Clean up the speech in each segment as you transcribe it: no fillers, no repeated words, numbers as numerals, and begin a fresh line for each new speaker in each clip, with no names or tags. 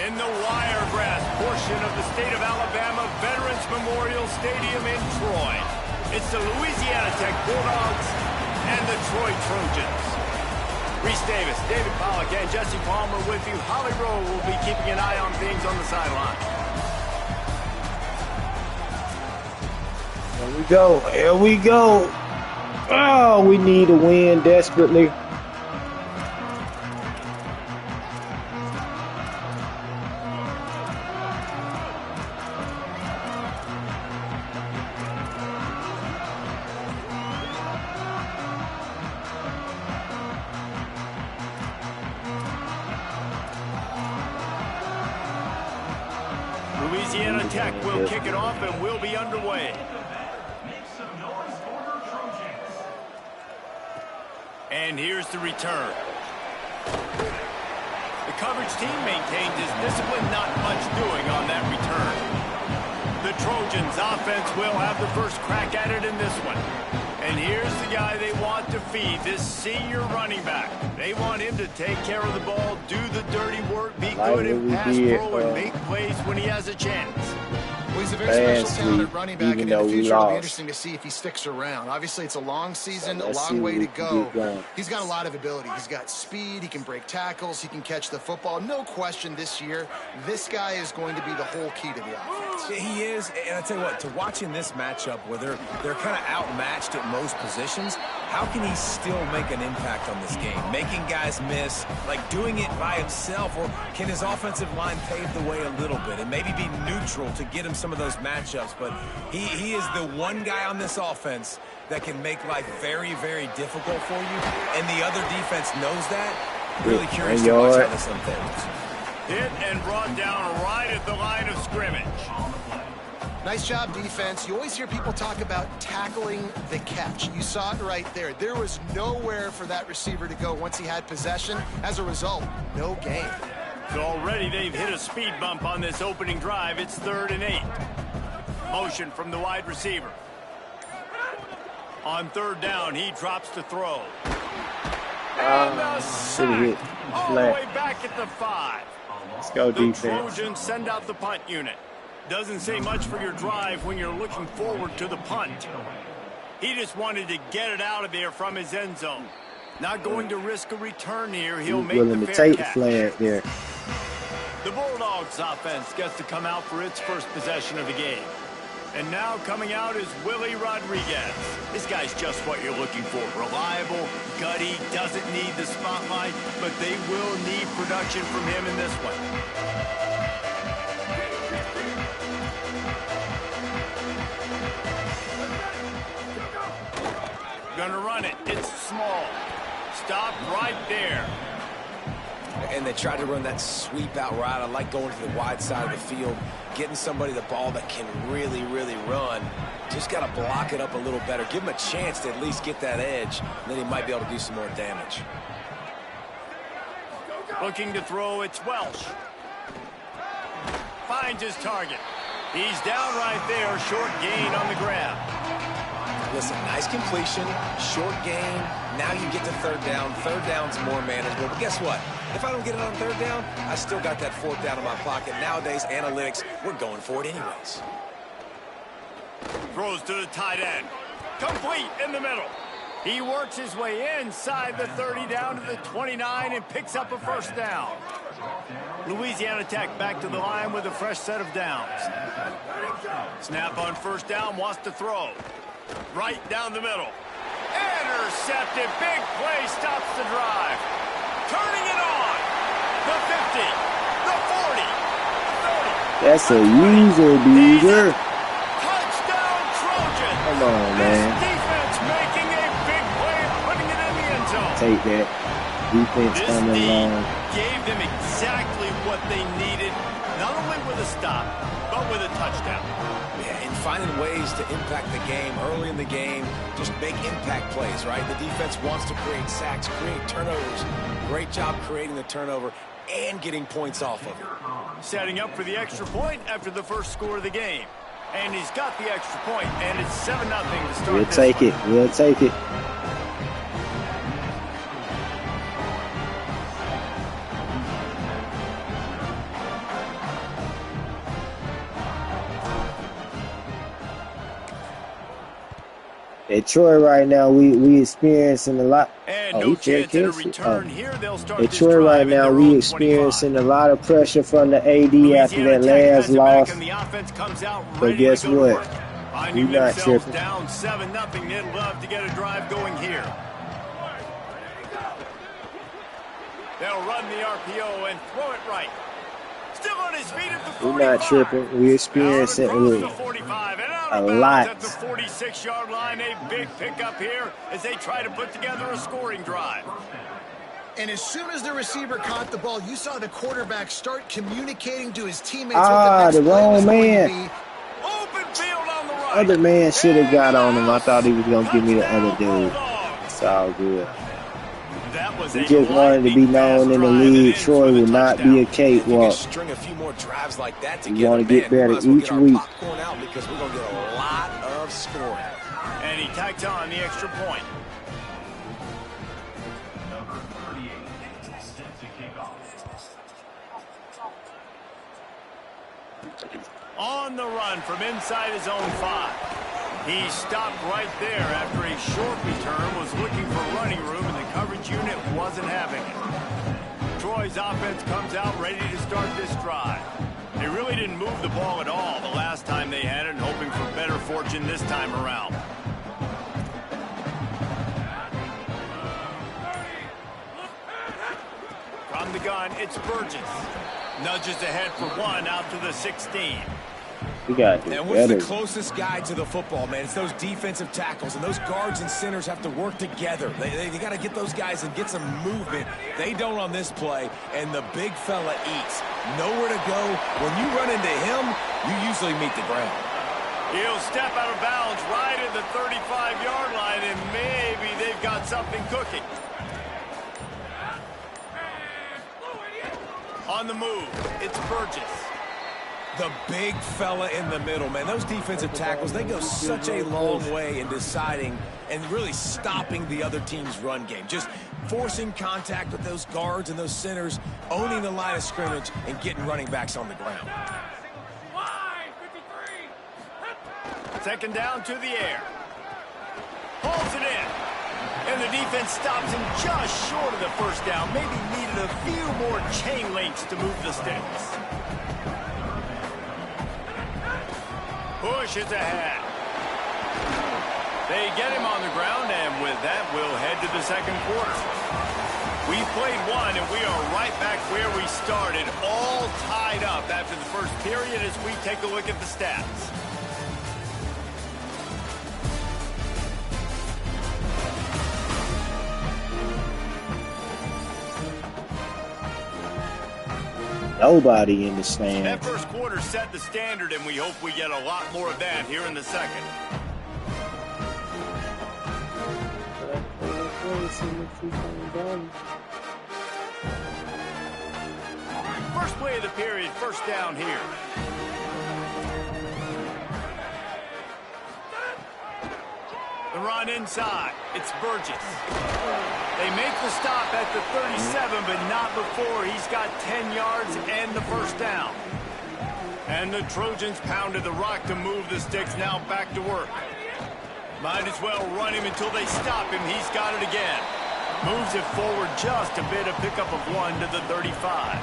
in the Wiregrass portion of the state of Alabama Veterans Memorial Stadium in Troy. It's the Louisiana Tech Bulldogs and the Troy Trojans. Reese Davis, David Pollack, and Jesse Palmer with you. Holly Rowe will be keeping an eye on things on the sideline.
Here we go. Here we go. Oh, we need a win desperately.
Louisiana Tech will kick it off and we'll be underway. And here's the return. The coverage team maintains his discipline, not much doing on that return. The Trojans offense will have the first crack at it in this one. And here's the guy they want to feed, this senior running back. They want him to take care of the ball, do the dirty work, be good in pass pro, and make plays when he has a chance.
Well, he's a very special talented running back, and in the future it'll be interesting to see if he sticks around. Obviously, it's a long season, a long way to go. He's got a lot of ability. He's got speed. He can break tackles. He can catch the football. No question this year, this guy is going to be the whole key to the offense.
He is, and I tell you what, to watch in this matchup where they're kind of outmatched at most positions, how can he still make an impact on this game? Making guys miss, like doing it by himself, or can his offensive line pave the way a little bit and maybe be neutral to get him some of those matchups? But he is the one guy on this offense that can make life very, very difficult for you, and the other defense knows that. Really curious to watch how this unfolds.
Hit and brought down right at the line of scrimmage.
Nice job, defense. You always hear people talk about tackling the catch. You saw it right there. There was nowhere for that receiver to go once he had possession. As a result, no gain.
So already they've hit a speed bump on this opening drive. It's 3rd and 8. Motion from the wide receiver. On 3rd down, he drops to throw. And a sack all the way back at the 5.
Let's go, defense.
The Trojans send out the punt unit. Doesn't say much for your drive when you're looking forward to the punt. He just wanted to get it out of there from his end zone. Not going to risk a return here. He'll make the fair catch.
Flag there.
The Bulldogs offense gets to come out for its first possession of the game. And now coming out is Willie Rodriguez. This guy's just what you're looking for. Reliable, gutty, doesn't need the spotlight, but they will need production from him in this one. Gonna run it. It's small. Stop right there.
And they tried to run that sweep out right. I like going to the wide side of the field, getting somebody the ball that can really, really run. Just got to block it up a little better. Give him a chance to at least get that edge, and then he might be able to do some more damage.
Looking to throw, it's Welsh. Finds his target. He's down right there, short gain on the grab.
Listen, nice completion, short gain. Now you get to 3rd down. 3rd down's more manageable. But guess what? If I don't get it on 3rd down, I still got that 4th down in my pocket. Nowadays, analytics, we're going for it anyways.
Throws to the tight end. Complete in the middle. He works his way inside the 30 down to the 29 and picks up a 1st down. Louisiana Tech back to the line with a fresh set of downs. Snap on 1st down, wants to throw. Right down the middle. Intercepted. Big play stops the drive. Turning it on. The 50. The 40. 30.
That's a user.
Touchdown Trojans.
Come on, man.
Defense making a big play and putting it in the end zone.
Take that. Defense coming along.
Gave them exactly what they needed, not only with a stop, but with a touchdown.
Yeah, and finding ways to impact the game early in the game, just make impact plays, right? The defense wants to create sacks, create turnovers. Great job creating the turnover and getting points off of it.
Setting up for the extra point after the first score of the game. And he's got the extra point, and it's 7-0 to start.
We'll take it. We'll take it. At Troy right now, we experiencing a lot.
And no chance at a return here. They'll start
at
this
Troy
drive
right now, we experiencing a lot of pressure from the AD after that last loss. But guess what? We're not tripping.
Down 7-0. They'd love to get a drive going here. They'll run the RPO and throw it right. Still on his feet at the 45.
We're not tripping. We're experiencing a lot.
At the 46-yard line, a big pickup here as they try to put together a scoring drive.
And as soon as the receiver caught the ball, you saw the quarterback start communicating to his teammates.
The wrong man.
Open field on the right.
Other man should have got on him. I thought he was going to give me the other dude. It's all good. He just wanted to be known in the league. Troy will not be a cakewalk.
String a few more drives like that
we want to get better each week.
Because we're going to get a lot of scoring.
And he tacks on the extra point. On the run from inside his own 5. He stopped right there after a short return, was looking for running room, and the coverage unit wasn't having it. Troy's offense comes out ready to start this drive. They really didn't move the ball at all the last time they had it, and hoping for better fortune this time around. From the gun, it's Burgess. Nudges ahead for 1 out to the 16.
We got to do
and what's the closest guy to the football, man? It's those defensive tackles, and those guards and centers have to work together. They got to get those guys and get some movement. They don't on this play, and the big fella eats. Nowhere to go. When you run into him, you usually meet the ground.
He'll step out of bounds right at the 35-yard line, and maybe they've got something cooking. On the move, it's Burgess.
The big fella in the middle, man. Those defensive tackles, they go such a long way in deciding and really stopping the other team's run game. Just forcing contact with those guards and those centers, owning the line of scrimmage, and getting running backs on the ground.
Second down to the air. Pulls it in. And the defense stops him just short of the first down. Maybe needed a few more chain links to move the sticks. Push is ahead. They get him on the ground, and with that, we'll head to the second quarter. We've played one, and we are right back where we started, all tied up after the first period as we take a look at the stats.
Nobody in the stands.
That first quarter set the standard, and we hope we get a lot more of that here in the second. First play of the period, first down here. The run inside. It's Burgess. They make the stop at the 37, but not before he's got 10 yards and the first down. And the Trojans pounded the rock to move the sticks. Now back to work. Might as well run him until they stop him. He's got it again. Moves it forward just a bit. A pickup of 1 to the 35.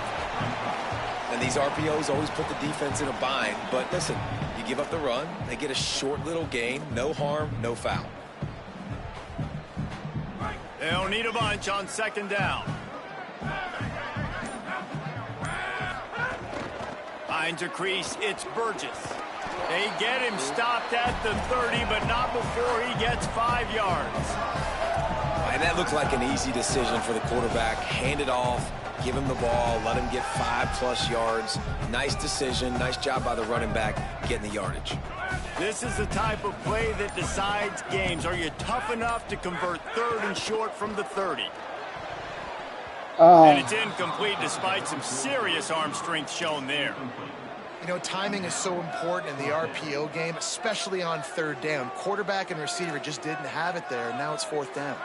And these RPOs always put the defense in a bind. But listen, you give up the run, they get a short little gain. No harm, no foul.
They'll need a bunch on second down. Finds a crease. It's Burgess. They get him stopped at the 30, but not before he gets 5 yards.
And that looked like an easy decision for the quarterback. Hand it off, give him the ball, let him get 5+ yards. Nice decision. Nice job by the running back getting the yardage.
This is the type of play that decides games. Are you tough enough to convert 3rd and short from the 30? And it's incomplete despite some serious arm strength shown there.
You know, timing is so important in the RPO game, especially on 3rd down. Quarterback and receiver just didn't have it there, and now it's 4th down.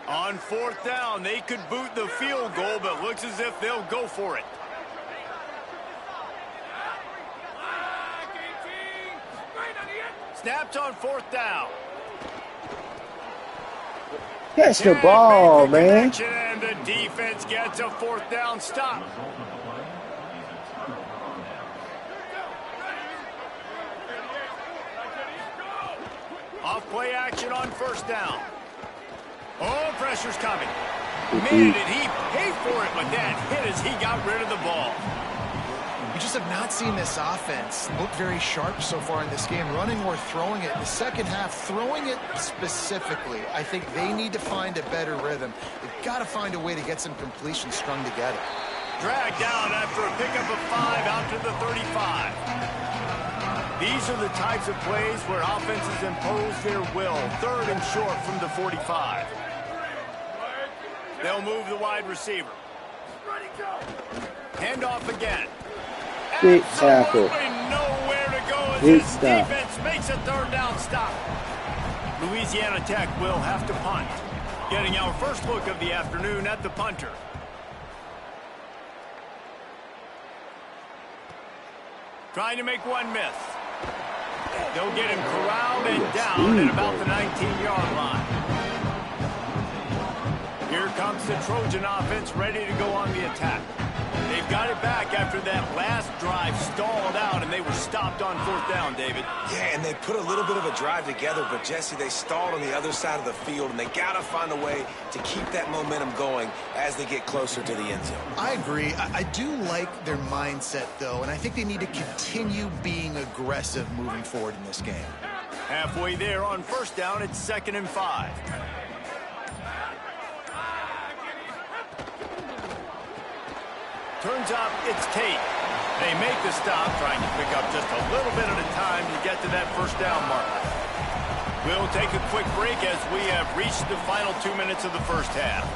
On 4th down, they could boot the field goal, but looks as if they'll go for it. Snapped on 4th down.
Catch the ball, man.
And the defense gets a 4th down stop. Off play action on 1st down. Oh, pressure's coming. Man, did he pay for it, but that hit as he got rid of the ball.
We just have not seen this offense look very sharp so far in this game, running or throwing it. In the second half, throwing it specifically, I think they need to find a better rhythm. They've got to find a way to get some completions strung together.
Dragged down after a pickup of 5 out to the 35. These are the types of plays where offenses impose their will. 3rd and short from the 45. They'll move the wide receiver. Hand off again.
Big tackle.
Nowhere to go as
Big
his
stop.
defense makes a 3rd down stop. Louisiana Tech will have to punt. Getting our first look of the afternoon at the punter. Trying to make one miss. They'll get him corralled and down at about the 19-yard line. Here comes the Trojan offense ready to go on the attack. They've got it back after that last drive stalled out, and they were stopped on 4th down, David.
Yeah, and they put a little bit of a drive together, but, Jesse, they stalled on the other side of the field, and they got to find a way to keep that momentum going as they get closer to the end zone.
I agree. I do like their mindset, though, and I think they need to continue being aggressive moving forward in this game.
Halfway there on 1st down, it's 2nd and 5. Turns out it's Tate. They make the stop, trying to pick up just a little bit at a time to get to that 1st down marker. We'll take a quick break as we have reached the final 2 minutes of the 1st half.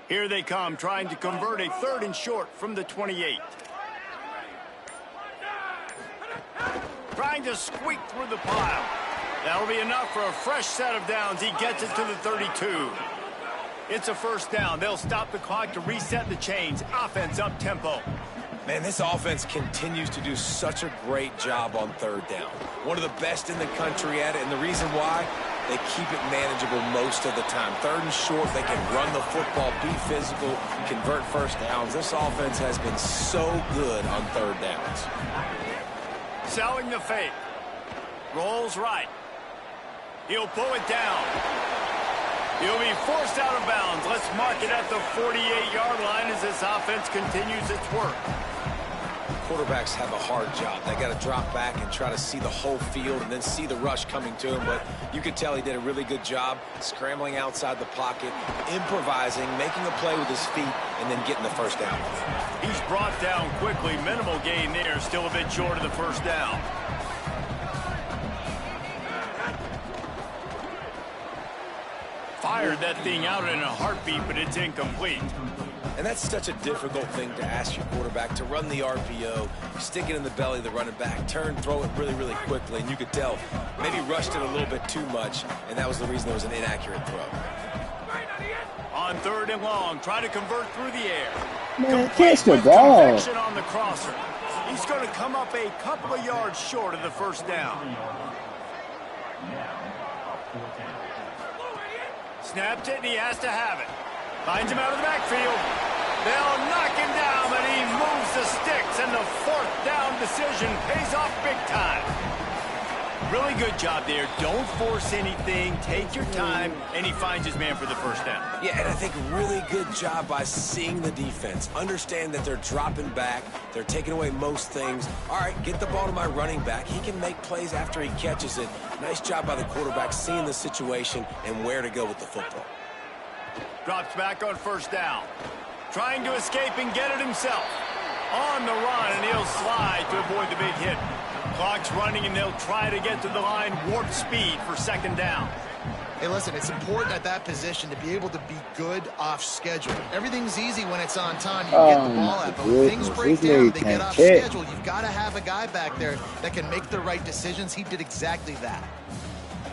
Here they come, trying to convert a 3rd and short from the 28. Trying to squeak through the pile. That'll be enough for a fresh set of downs. He gets it to the 32. It's a 1st down. They'll stop the clock to reset the chains. Offense up tempo.
Man, this offense continues to do such a great job on 3rd down. One of the best in the country at it, and the reason why, they keep it manageable most of the time. 3rd and short, they can run the football, be physical, convert 1st downs. This offense has been so good on 3rd downs.
Selling the fake. Rolls right. He'll pull it down. He'll be forced out of bounds. Let's mark it at the 48-yard line as this offense continues its work.
Quarterbacks have a hard job. They got to drop back and try to see the whole field and then see the rush coming to him. But you could tell he did a really good job scrambling outside the pocket, improvising, making a play with his feet, and then getting the 1st down.
He's brought down quickly. Minimal gain there. Still a bit short of the 1st down. Fired that thing out in a heartbeat, but it's incomplete.
And that's such a difficult thing to ask your quarterback, to run the RPO, stick it in the belly of the running back, turn, throw it really, really quickly. And you could tell maybe rushed it a little bit too much, and that was the reason it was an inaccurate throw.
On 3rd and long, try to convert through the air.
Man, catch the ball.
Conviction on the crosser. He's going to come up a couple of yards short of the 1st down. Snapped it, and he has to have it. Finds him out of the backfield. They'll knock him down, but he moves the sticks, and the 4th down decision pays off big time. Really good job there. Don't force anything. Take your time, and he finds his man for the 1st down.
Yeah, and I think really good job by seeing the defense. Understand that they're dropping back. They're taking away most things. All right, get the ball to my running back. He can make plays after he catches it. Nice job by the quarterback seeing the situation and where to go with the football.
Drops back on 1st down. Trying to escape and get it himself. On the run, and he'll slide to avoid the big hit. Clock's running, and they'll try to get to the line warp speed for second down.
Hey, listen, it's important at that position to be able to be good off schedule. Everything's easy when it's on time. You get the ball out, but when things break down, they get off schedule. You've got to have a guy back there that can make the right decisions. He did exactly that.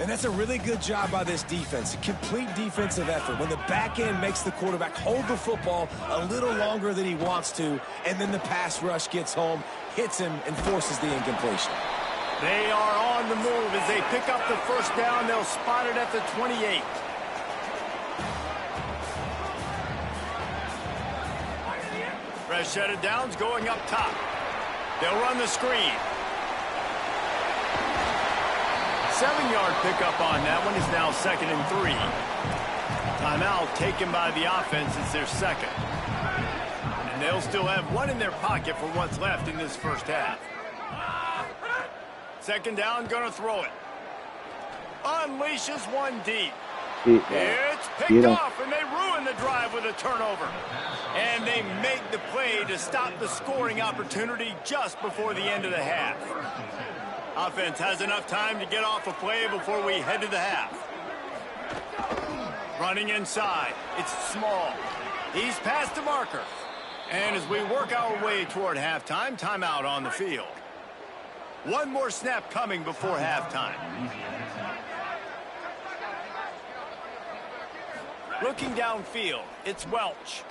And that's a really good job by this defense, a complete defensive effort. When the back end makes the quarterback hold the football a little longer than he wants to, and then the pass rush gets home, hits him, and forces the incompletion.
They are on the move as they pick up the first down. They'll spot it at the 28. Fresh set of downs going up top. They'll run the screen. 7-yard pickup on that one. Is now 2nd and 3. Timeout taken by the offense. It's their second. And they'll still have one in their pocket for what's left in this first half. Second down, gonna throw it. Unleashes one deep. It's picked off, and they ruin the drive with a turnover. And they make the play to stop the scoring opportunity just before the end of the half. Offense has enough time to get off a play before we head to the half. Running inside. It's Small. He's past the marker. And as we work our way toward halftime, timeout on the field. One more snap coming before halftime. Looking downfield, it's Welch.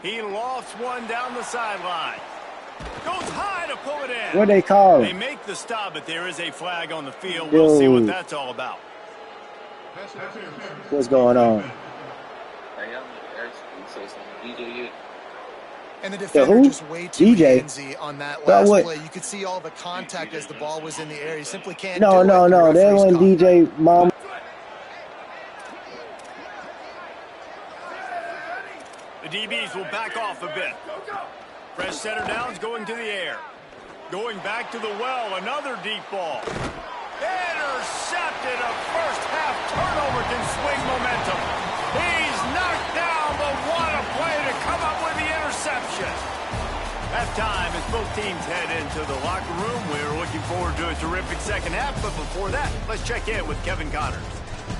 He lofts one down the sideline. Goes high to pull it in.
What they call it?
They make the stop, but there is a flag on the field. We'll see what that's all about.
What's going on?
And the defender just way too handsy on that last play. You could see all the contact as the ball was in the air. You simply can't do it.
No. That wasn't DJ Mom.
The DBs will back off a bit. Fresh center downs going to the air. Going back to the well, another deep ball. Intercepted. A first half turnover can swing momentum. He's knocked down, but what a play to come up with the interception. Halftime as both teams head into the locker room. We're looking forward to a terrific second half, but before that, let's check in with Kevin Connors.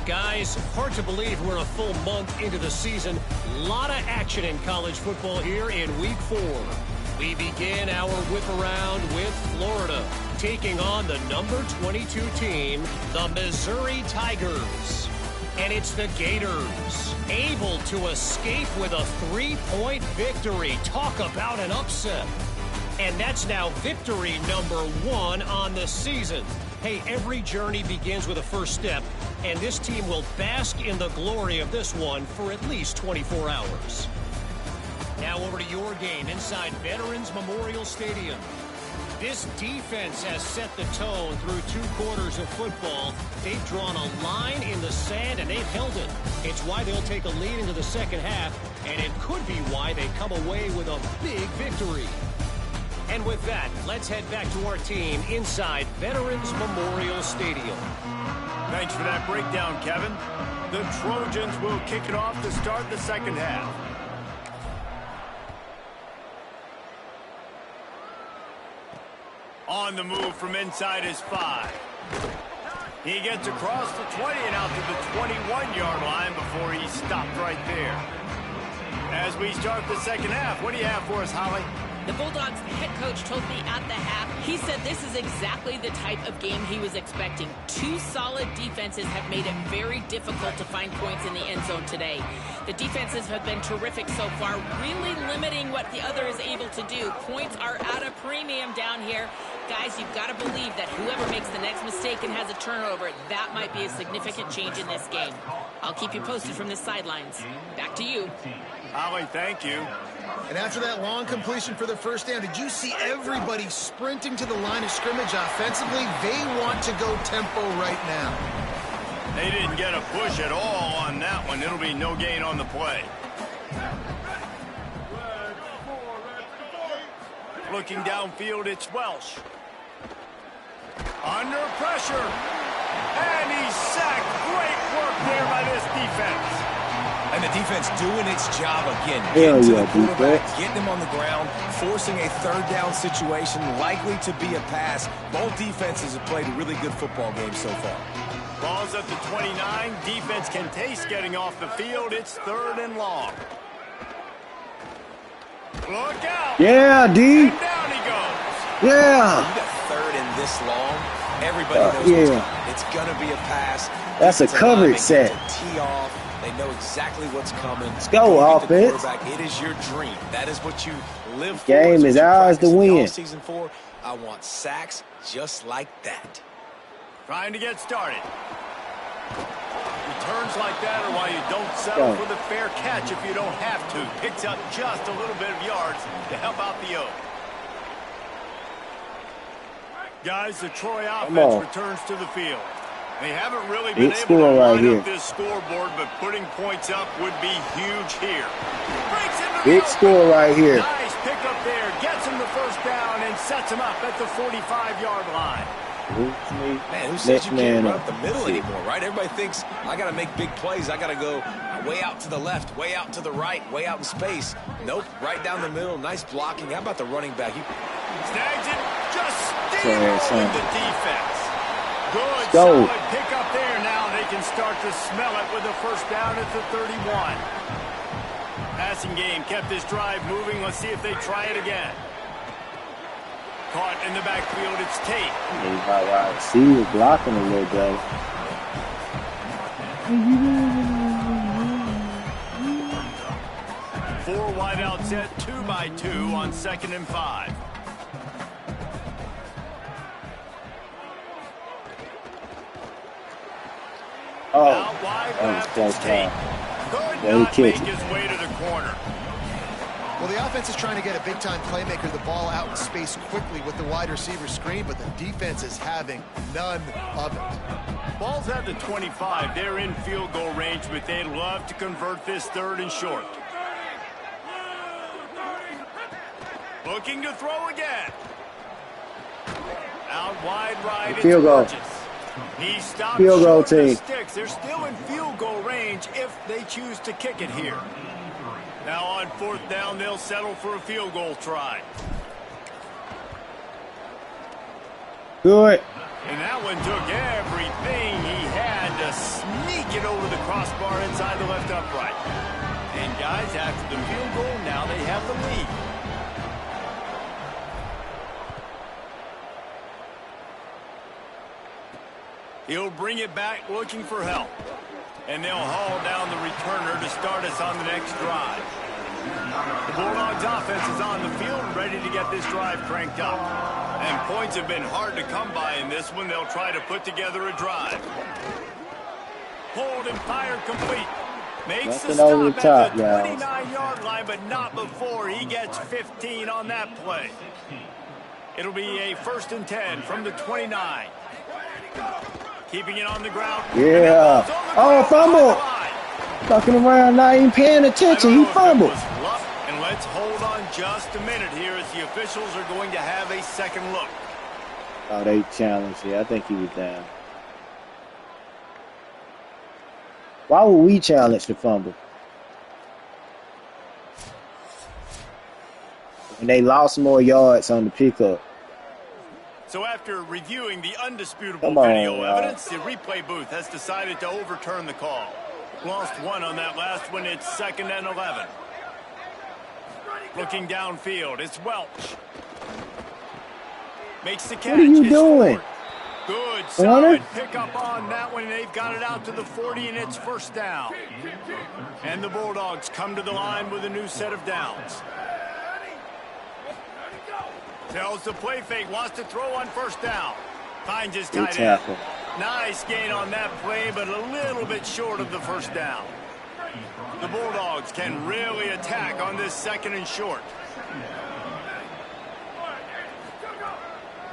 Guys, hard to believe we're a full month into the season. A lot of action in college football here in Week 4. We begin our whip around with Florida, taking on the number 22 team, the Missouri Tigers. And it's the Gators, able to escape with a 3-point victory. Talk about an upset. And that's now victory number 1 on the season. Hey, every journey begins with a first step, and this team will bask in the glory of this one for at least 24 hours. Now over to your game inside Veterans Memorial Stadium. This defense has set the tone through 2 quarters of football. They've drawn a line in the sand, and they've held it. It's why they'll take a lead into the second half, and it could be why they come away with a big victory. And with that, let's head back to our team inside Veterans Memorial Stadium.
Thanks for that breakdown, Kevin. The Trojans will kick it off to start the second half. On the move from inside his 5. He gets across the 20 and out to the 21-yard line before he's stopped right there. As we start the second half, what do you have for us, Holly?
The Bulldogs head coach told me at the half, he said this is exactly the type of game he was expecting. 2 solid defenses have made it very difficult to find points in the end zone today. The defenses have been terrific so far, really limiting what the other is able to do. Points are at a premium down here. Guys, you've got to believe that whoever makes the next mistake and has a turnover, that might be a significant change in this game. I'll keep you posted from the sidelines. Back to you.
Holly, thank you.
And after that long completion for the first down, did you see everybody sprinting to the line of scrimmage offensively? They want to go tempo right now.
They didn't get a push at all on that one. It'll be no gain on the play. Looking downfield, it's Welsh. Under pressure. And he's sacked. Great work there by this defense.
And the defense doing its job again.
Hell
Getting to
yeah,
the quarterback,
defense.
getting him on the ground, forcing a third down situation, likely to be a pass. Both defenses have played a really good football game so far.
Ball's up to 29. Defense can taste getting off the field. It's 3rd and long. Look out.
Yeah, D.
And down he goes.
Yeah.
You got 3rd and this long. Everybody knows it's going to be a pass.
That's a coverage set.
Tee off. They know exactly what's coming.
Let's go, offense.
It is your dream. That is what you live for.
Game is ours to win.
Season 4. I want sacks just like that.
Trying to get started. Returns like that are why you don't settle for the fair catch if you don't have to. Picks up just a little bit of yards to help out the O. Guys, the Troy offense returns to the field. They haven't really been able to line up this scoreboard, but putting points up would be huge here.
Big score right here.
Nice pickup there. Gets him the first down and sets him up at the 45-yard line.
Man, who says you can't run up the middle anymore, right? Everybody thinks, I got to make big plays. I got to go way out to the left, way out to the right, way out in space. Nope, right down the middle. Nice blocking. How about the running back? He
snags it, just steamrolling the defense. Good,
solid
pick up there. Now they can start to smell it with a first down at the 31. Passing game kept this drive moving. Let's see if they try it again. Caught in the backfield, it's Tate.
See, he's blocking a little bit.
Four wide out set, 2-by-2 on 2nd and 5.
Oh, that was close time.
Could not make his way to the corner.
Well, the offense is trying to get a big-time playmaker the ball out in space quickly with the wide receiver screen, but the defense is having none of it.
Ball's at the 25. They're in field goal range, but they'd love to convert this 3rd and short. Looking to throw again. Out wide right.
Field goal.
He stopped
field goal
team.
team.
Sticks. They're still in field goal range if they choose to kick it here. Now on 4th down, they'll settle for a field goal try.
Good.
And that one took everything he had to sneak it over the crossbar inside the left upright. And guys, after the field goal, now they have the lead. He'll bring it back looking for help. And they'll haul down the returner to start us on the next drive. The Bulldogs offense is on the field and ready to get this drive cranked up. And points have been hard to come by in this one. They'll try to put together a drive. Hold and fire complete. Makes the stop at the 29-yard line, but not before he gets 15 on that play. It'll be a 1st and 10 from the 29. Keeping it on the ground.
Yeah. Oh, fumble. Fucking around, not even paying attention. He fumbled.
And let's hold on just a minute here as the officials are going to have a second look.
Oh, they challenged. Yeah, I think he was down. Why would we challenge the fumble? And they lost more yards on the pickup.
So after reviewing the undisputable video evidence, the replay booth has decided to overturn the call. Lost one on that last one. It's 2nd and 11. Looking downfield, it's Welch. Makes the catch.
What are you doing?
Good, solid pickup on that one. They've got it out to the 40, and it's 1st down. And the Bulldogs come to the line with a new set of downs. Tells the play fake, wants to throw on 1st down. Finds his tight end. Nice gain on that play, but a little bit short of the 1st down. The Bulldogs can really attack on this 2nd and short.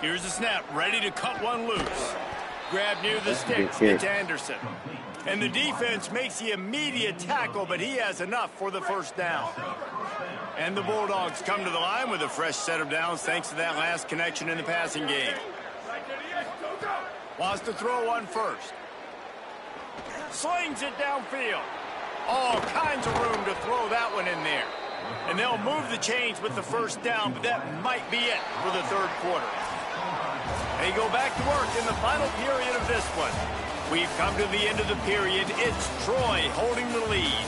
Here's the snap, ready to cut one loose. Grab near the sticks, it's Anderson. And the defense makes the immediate tackle, but he has enough for the 1st down. And the Bulldogs come to the line with a fresh set of downs thanks to that last connection in the passing game. Wants to throw on 1st. Slings it downfield. All kinds of room to throw that one in there. And they'll move the chains with the first down, but that might be it for the third quarter. They go back to work in the final period of this one. We've come to the end of the period. It's Troy holding the lead.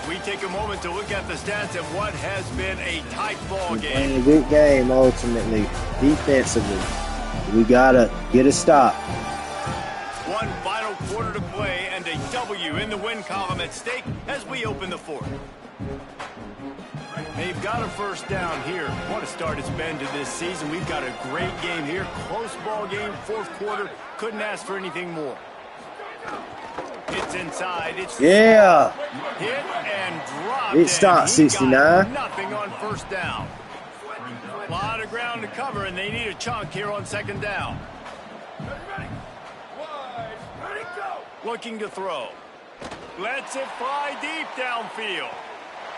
We take a moment to look at the stats of what has been a tight ball game.
Playing a good game ultimately, defensively. We gotta get a stop.
One final quarter to play and a W in the win column at stake as we open the fourth. They've got a first down here. What a start it's been to this season. We've got a great game here. Close ball game, fourth quarter. Couldn't ask for anything more. It's inside. It's
hit
and dropped.
It stopped 69.
Nothing on first down. A lot of ground to cover, and they need a chunk here on second down. Looking to throw. Lets it fly deep downfield.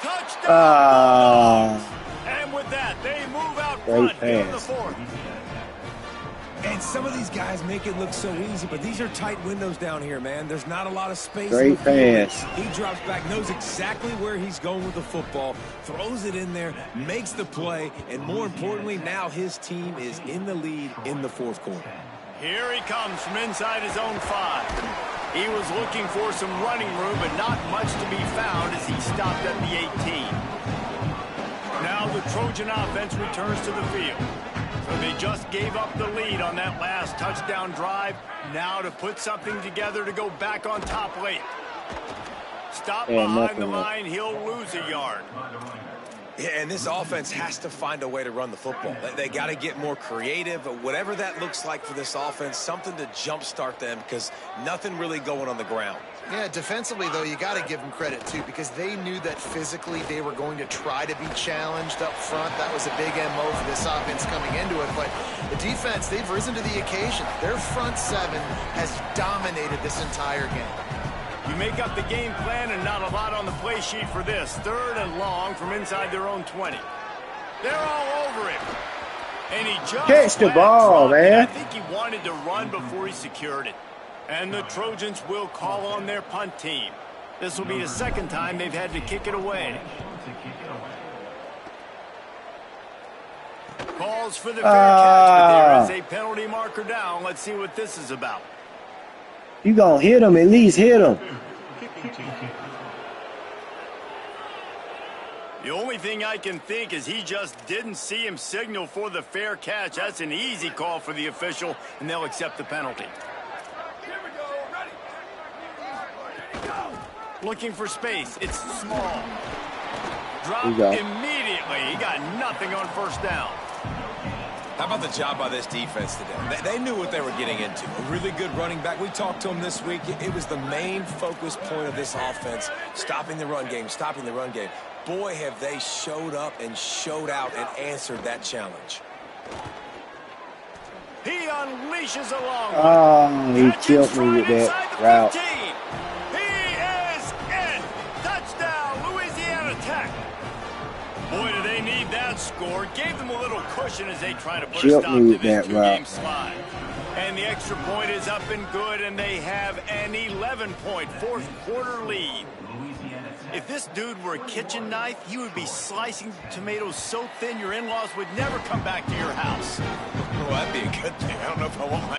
Touchdown! And with that, they move out front in the fourth.
And some of these guys make it look so easy, but these are tight windows down here, man. There's not a lot of space.
Great pass.
He drops back, knows exactly where he's going with the football, throws it in there, makes the play, and more importantly, now his team is in the lead in the fourth quarter.
Here he comes from inside his own 5. He was looking for some running room, but not much to be found as he stopped at the 18. Now the Trojan offense returns to the field. So they just gave up the lead on that last touchdown drive. Now to put something together to go back on top late. Stop behind the line, he'll lose a yard.
Yeah, and this offense has to find a way to run the football. They got to get more creative, whatever that looks like for this offense, something to jumpstart them because nothing really going on the ground.
Yeah, defensively, though, you got to give them credit, too, because they knew that physically they were going to try to be challenged up front. That was a big MO for this offense coming into it. But the defense, they've risen to the occasion. Their front 7 has dominated this entire game.
You make up the game plan and not a lot on the play sheet for this. Third and long from inside their own 20. They're all over him. And he just
catch the ball, man.
I think he wanted to run before he secured it. And the Trojans will call on their punt team. This will be the second time they've had to kick it away. Calls for the fair catch, but there is a penalty marker down. Let's see what this is about.
You gonna hit him, at least hit him.
The only thing I can think is he just didn't see him signal for the fair catch. That's an easy call for the official, and they'll accept the penalty. Looking for space. It's small. Dropped immediately. He got nothing on first down.
How about the job by this defense today? They knew what they were getting into. A really good running back. We talked to him this week. It was the main focus point of this offense, stopping the run game, stopping the run game. Boy, have they showed up and showed out and answered that challenge.
He unleashes a long one.
He killed me with that route.
He is in. Touchdown, Louisiana Tech. Boy, do they need that score. Gave them a little cushion as they try to put a stop to this two-game slide. And the extra point is up and good, and they have an 11-point fourth quarter lead. If this dude were a kitchen knife, you would be slicing tomatoes so thin your in-laws would never come back to your house.
Well, that'd be a good thing. I don't know if I want my...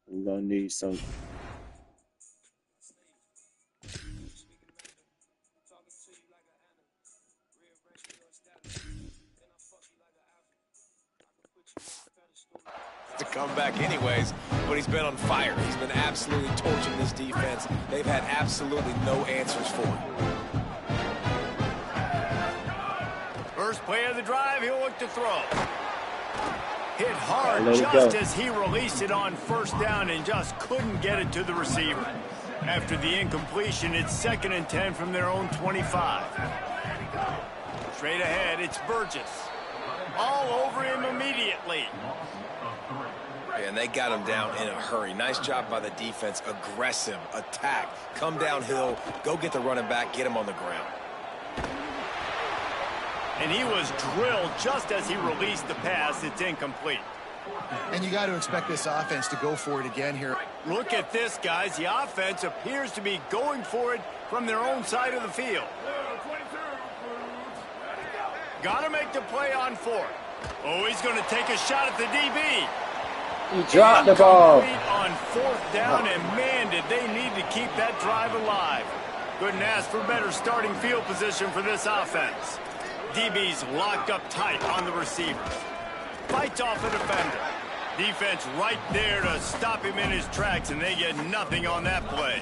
We're gonna need some.
To come back anyways, but he's been on fire. He's been absolutely torching this defense. They've had absolutely no answers for him.
First play of the drive, he'll look to throw. Hit hard just as he released it on first down and just couldn't get it to the receiver. After the incompletion, it's 2nd and 10 from their own 25. Straight ahead, it's Burgess. All over him immediately.
And they got him down in a hurry. Nice job by the defense. Aggressive, attack, come downhill, go get the running back, get him on the ground.
And he was drilled just as he released the pass. It's incomplete.
And you got to expect this offense to go for it again here.
Look at this, guys. The offense appears to be going for it from their own side of the field. Got to make the play on 4th. Oh, he's going to take a shot at the DB.
He dropped the ball.
On 4th down, and man, did they need to keep that drive alive. Couldn't ask for better starting field position for this offense. DB's locked up tight on the receivers. Fights off a defender. Defense right there to stop him in his tracks, and they get nothing on that play.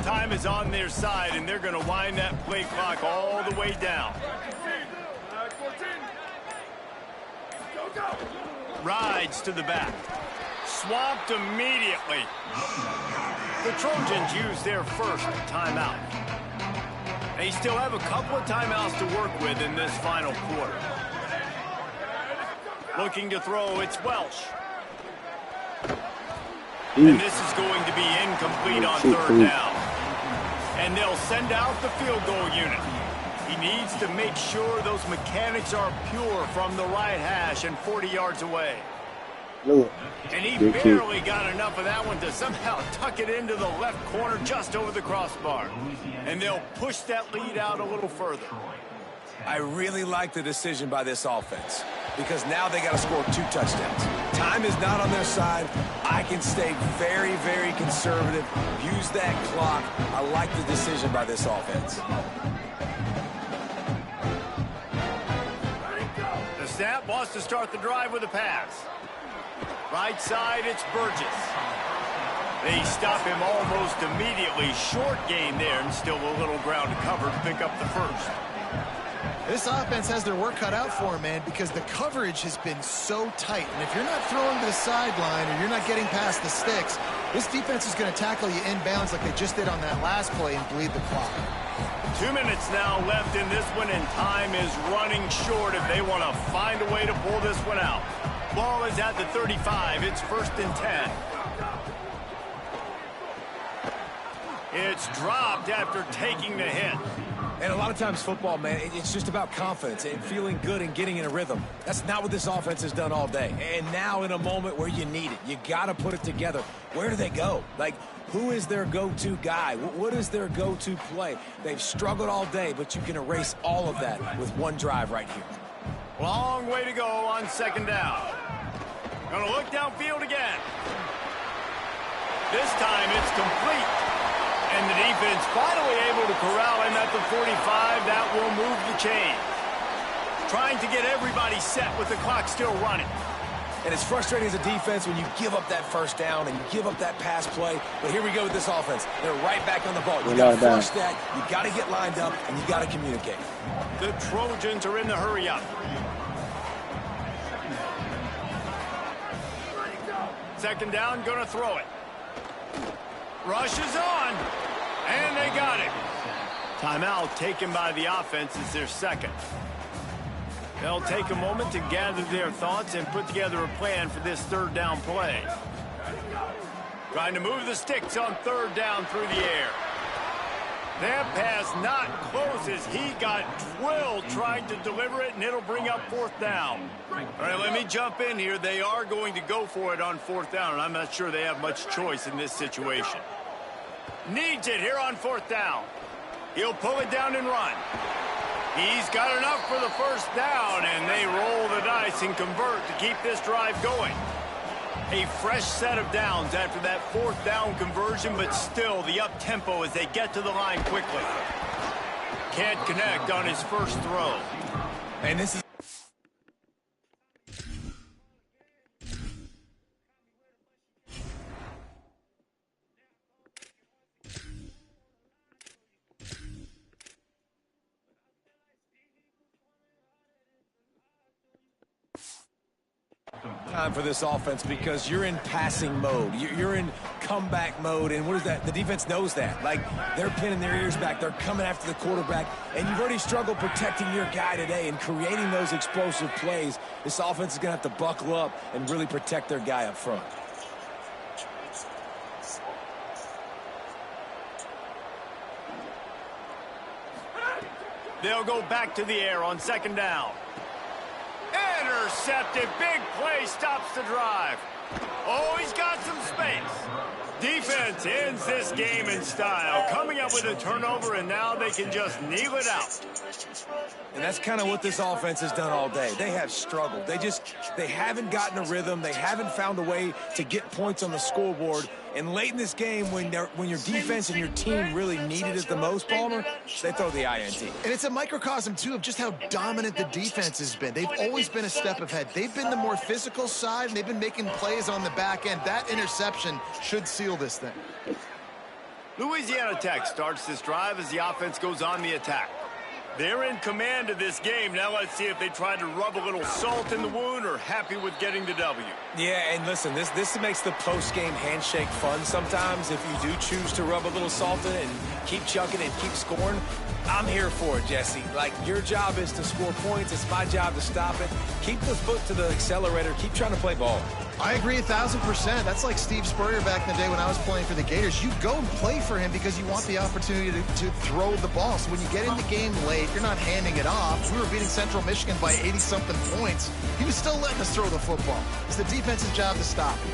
Time is on their side, and they're going to wind that play clock all the way down. Rides to the back. Swamped immediately. The Trojans use their first timeout. They still have a couple of timeouts to work with in this final quarter. Looking to throw, it's Welsh. And this is going to be incomplete on 3rd down. And they'll send out the field goal unit. He needs to make sure those mechanics are pure from the right hash and 40 yards away. And he barely got enough of that one to somehow tuck it into the left corner just over the crossbar. And they'll push that lead out a little further.
I really like the decision by this offense because now they got to score 2 touchdowns. Time is not on their side. I can stay very, very conservative. Use that clock. I like the decision by this offense.
The snap wants to start the drive with a pass. Right side, it's Burgess. They stop him almost immediately. Short gain there, and still a little ground to cover to pick up the first.
This offense has their work cut out for them, man, because the coverage has been so tight. And if you're not throwing to the sideline or you're not getting past the sticks, this defense is going to tackle you inbounds like they just did on that last play and bleed the clock.
2 minutes now left in this one, and time is running short if they want to find a way to pull this one out. Ball is at the 35. It's 1st and 10. It's dropped after taking the hit.
And a lot of times football, man, it's just about confidence and feeling good and getting in a rhythm. That's not what this offense has done all day. And now in a moment where you need it, you got to put it together. Where do they go? Like, who is their go-to guy? What is their go-to play? They've struggled all day, but you can erase all of that with one drive right here.
Long way to go on 2nd down. Going to look downfield again. This time it's complete. And the defense finally able to corral him at the 45. That will move the chain. Trying to get everybody set with the clock still running.
And it's frustrating as a defense when you give up that 1st down and you give up that pass play. But here we go with this offense. They're right back on the ball. You got to flush that. You got to get lined up, and you got to communicate.
The Trojans are in the hurry up. 2nd down, going to throw it. Rushes on, and they got it. Timeout taken by the offense is their 2nd. They'll take a moment to gather their thoughts and put together a plan for this 3rd down play. Trying to move the sticks on 3rd down through the air. That pass not close as he got drilled trying to deliver it, and it'll bring up 4th down. All right, let me jump in here. They are going to go for it on 4th down, and I'm not sure they have much choice in this situation. Needs it here on 4th down. He'll pull it down and run. He's got enough for the 1st down, and they roll the dice and convert to keep this drive going. A fresh set of downs after that 4th down conversion, but still the up-tempo as they get to the line quickly. Can't connect on his first throw.
And this is... time for this offense because you're in passing mode. You're in comeback mode, and what is that? The defense knows that. Like, they're pinning their ears back. They're coming after the quarterback, and you've already struggled protecting your guy today and creating those explosive plays. This offense is going to have to buckle up and really protect their guy up front.
They'll go back to the air on 2nd down. Intercepted. Big play stops the drive. Oh, he's got some space. Defense ends this game in style, coming up with a turnover, and now they can just kneel it out.
And that's kind of what this offense has done all day. They have struggled. They haven't gotten a rhythm. They haven't found a way to get points on the scoreboard. And late in this game, when your defense and your team really needed it the most, Palmer, they throw the INT.
And it's a microcosm, too, of just how dominant the defense has been. They've always been a step ahead. They've been the more physical side, and they've been making plays on the back end. That interception should seal this thing.
Louisiana Tech starts this drive as the offense goes on the attack. They're in command of this game. Now let's see if they try to rub a little salt in the wound or happy with getting the W.
Yeah, and listen, this makes the post-game handshake fun sometimes. If you do choose to rub a little salt in it and keep chucking and keep scoring, I'm here for it, Jesse. Like, your job is to score points. It's my job to stop it. Keep the foot to the accelerator. Keep trying to play ball.
I agree 1,000%. That's like Steve Spurrier back in the day when I was playing for the Gators. You go and play for him because you want the opportunity to throw the ball. So when you get in the game late, you're not handing it off. We were beating Central Michigan by 80-something points. He was still letting us throw the football. It's the defense's job to stop you.